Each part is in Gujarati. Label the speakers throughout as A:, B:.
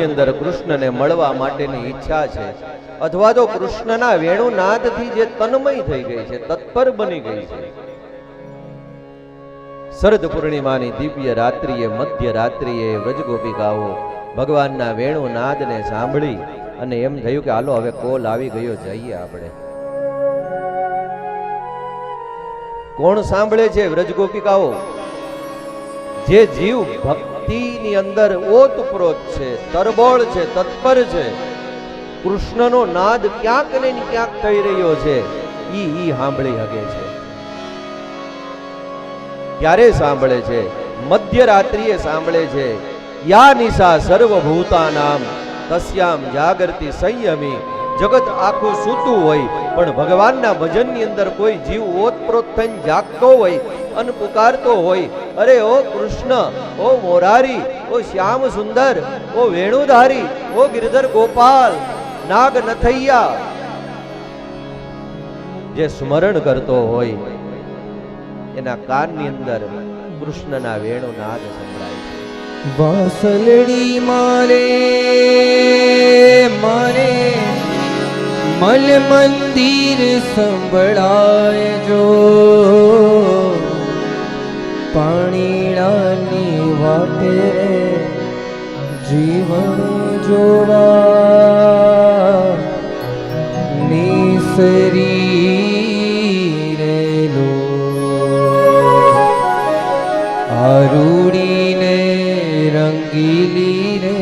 A: ની અંદર કૃષ્ણને મળવા માટેની ઈચ્છા છે, અથવા તો કૃષ્ણના વેણુનાદથી જે તન્મય થઈ ગઈ છે, તત્પર બની ગઈ છે. શરદ પૂર્ણિમાની દિવ્ય રાત્રિએ, મધ્ય રાત્રિએ વ્રજગોપિકાઓ ભગવાનના વેણુનાદને સાંભળી અને એમ થયું કે હાલો હવે કોલ આવી ગયો, જઈએ આપણે. કોણ સાંભળે છે? વ્રજગોપિકાઓ. જે જીવ ભક્તિની અંદર ઓતપ્રોત છે, તરબોળ છે, તત્પર છે, કૃષ્ણનો નાદ ક્યાંક ને ક્યાંક થઈ રહ્યો છે, ઈ સાંભળી શકે છે. ક્યારે સાંભળે છે? મધ્ય રાત્રિએ સાંભળે છે. યા નિશા સર્વભૂતાનામ તસ્યામ જાગૃતિ સંયમી. જગત આખું સૂતું હોય પણ ભગવાનના ભજનની અંદર કોઈ જીવ ઓતપ્રોત થઈને જાગતો હોય અને પુકારતો હોય, અરે ઓ કૃષ્ણ, ઓ મોરારી, ઓ શ્યામ સુંદર, ઓ વેણુધારી, ઓ ગિરધર ગોપાલ, નાગ નથૈયા, જે સ્મરણ કરતો હોય એના કાનની અંદર કૃષ્ણના વેણુનાદ સંભળાય છે.
B: વાસલડી મારે મારે મલ મંદિર સંભળાય જો, પાણીડાની વાટે જીવન જોવા નિસરી રેલો આરૂડીને રંગીલી રે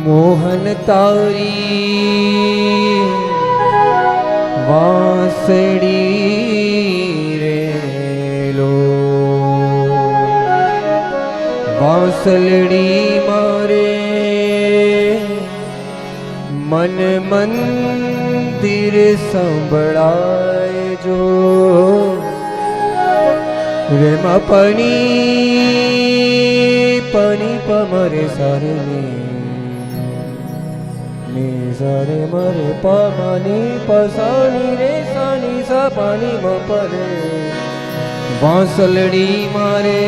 B: મોહન તારી વાંસળી રેલો. વાંસલડી મારે મન મંદિર સંભળાય જો, રેમાં પની પમરે સારે ને સારે મરે પમાની પસાની રે સાની સા પાની મપરે. વાંસલડી મારે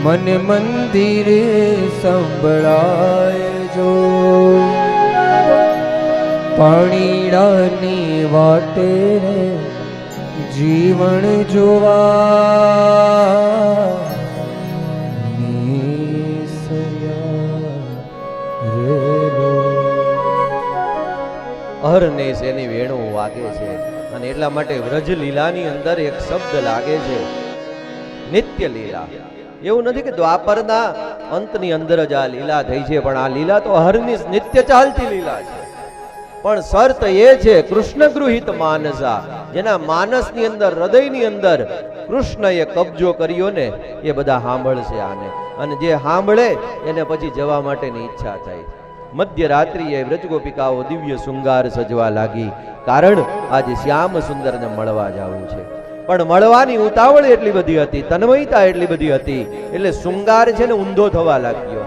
B: મન મંદિર સંભળાય જો, પાણીડાની વાટે રે જીવન જોવા
A: અહર્નિશ એની વેણુ વાગે છે. અને એટલા માટે વ્રજ લીલાની અંદર એક શબ્દ લાગે છે, નિત્ય લીલા. એવું નથી કે દ્વાપરના અંતની અંદર જ આ લીલા થઈ છે, પણ આ લીલા તો અહર્નિશ નિત્ય ચાલતી લીલા છે. પણ શરત એ છે કૃષ્ણ ગૃહિત માનસા, જેના માનસની અંદર, હૃદયની અંદર કૃષ્ણએ કબજો કર્યો ને એ બધા સાંભળશે આને, અને જે સાંભળે એને પછી જવા માટેની ઈચ્છા થાય. મધ્ય રાત્રિએ વ્રજગોપિકાઓ દિવ્ય શૃંગાર સજવા લાગી, કારણ આજે શ્યામ સુંદરને મળવા જવું છે. પણ મળવાની ઉતાવળ એટલી બધી હતી, તન્મયતા એટલી બધી હતી, એટલે શૃંગાર છે ને ઊંધો થવા લાગ્યો.